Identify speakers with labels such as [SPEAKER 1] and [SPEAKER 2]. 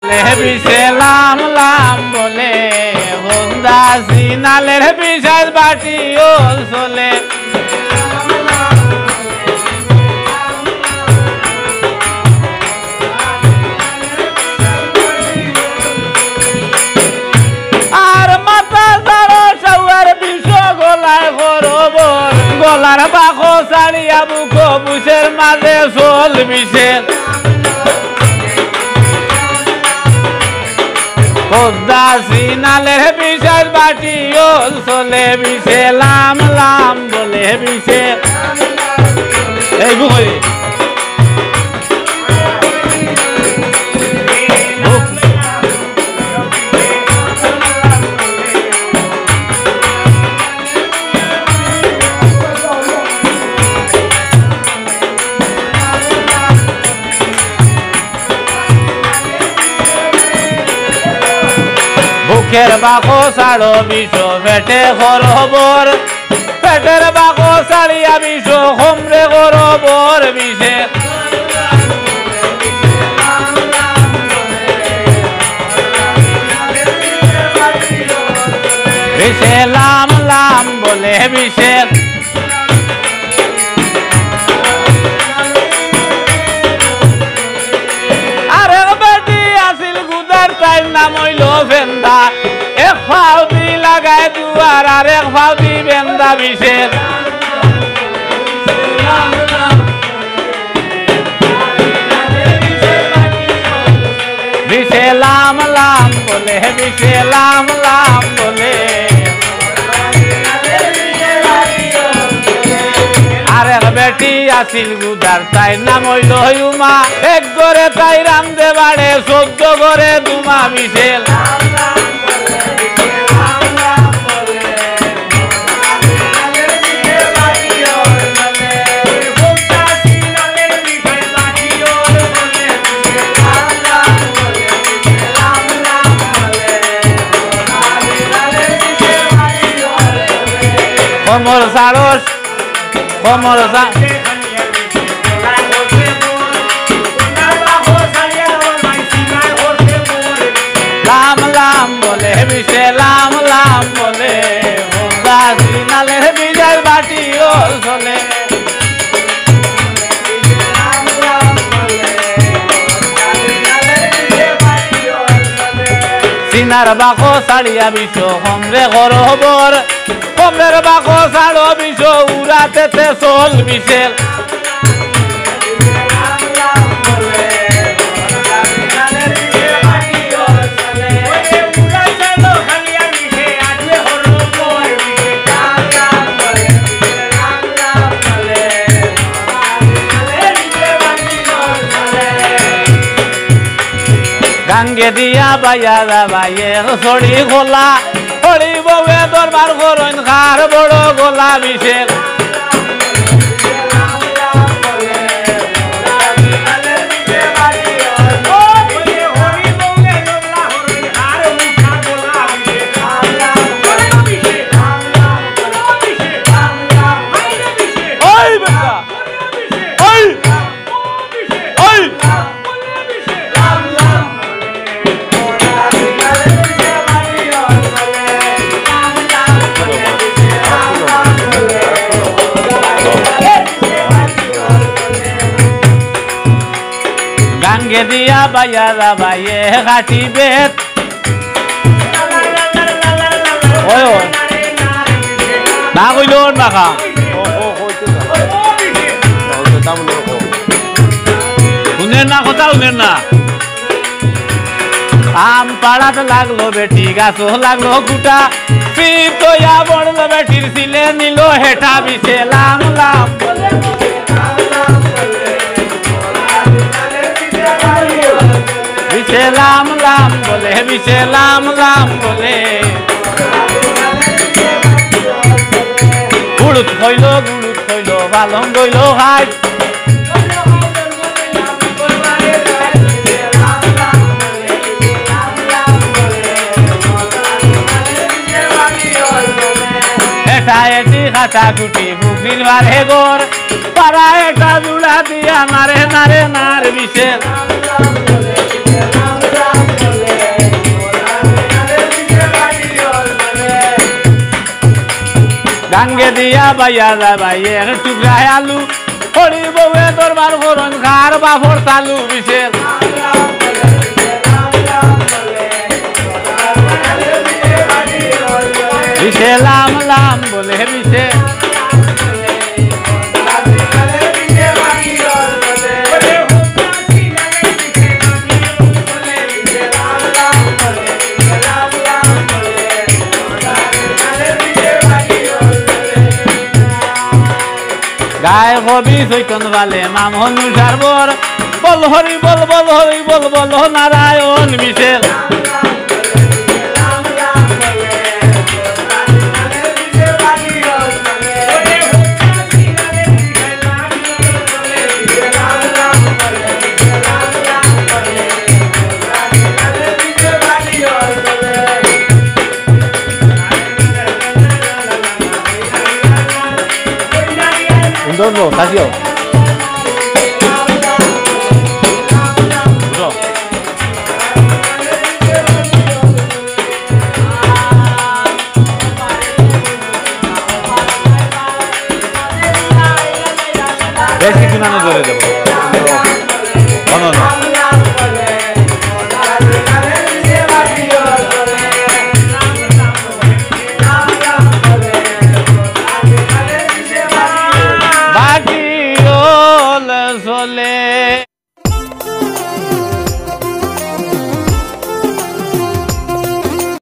[SPEAKER 1] বিশে লাম লাম বলে বন্দা সিনালের বিশাল বাটি ও চলে আর মাথা সারা সৌয়ার বিষ গলায় বরবর গলার বাখো সারিয়া বুকো বুসের মাঝে চল বিশের পদ্মা সিনালের বিশেষ বাটি ওল চলে বিশে লাম লাম বলে বিশে এই বুঝি বুকের বাকো সাড়ো বিষ পেটে খরবর পেটের বাকো সাড়িয়া বিষ হোমরে খরবর বিষে বিষে লাম লাম বলে বিষে নাম হইল বেন্দা এক ফাউদি লাগায় দুয়ার আর এক ফাউদি বেন্দা বিশেষ বিশে লাম লাম বলে বিশে লাম লাম বলে আর এক বেটি আসিল গুদার তাই নাম হইল উমা এক করে তাই রামদে বাড়ে 14 করে দুমা বিশেল কমর সারস কমর লাম লাম বলে বিশে লাম লাম বলে বন্দা সিনালের বিজয় বাটি ও চলে সিনার বাকো সাড়িয়া বিষ হোমরে খরবর হোমের বাকো সাড়ো বিষ উড়াতে চল বিশেল গাঙ্গে দিয়া বাইয়া বাইয়ে ছড়ি খোলা ছড়ি বউয়ে দরবার করন খার বড় গোলা বিশেষ গাঙ্গে দিয়া বাইয়া বাইয়ে ঘাটি বেত না কইল মাখা শুনেন না কথা শুনেন না আম পাড়াতে লাগলো বেটি গাছ লাগলো গুটা পিতয়া বড়লো বেটির সিলে নিল হেটা বিছে লাম লাম বিছে লাম লাম বলে বিছে লাম লাম বলে গুড়ুত হইল বালম গইল হাই এটা এটি খাতা কুটি বুকরির বারে গোর পাড়া এটা জুড়া দিয়া নারে নারে নার বিশেষ গাঙ্গে দিয়া বাইয়া যায় ভাইয়ে টুকরায় আলু হরি বউয়ে দরবার করন খার বাফর চালু বিশেষ বিশে লাম লাম বলে বিশে গায়ে কবি চৈতন বালে মাম হনুষার বর বল হরি বল বল হরি বল বল নারায়ণ মিশেল
[SPEAKER 2] No, Casio.
[SPEAKER 1] বেশ কিছু নামে ধরে দেবো।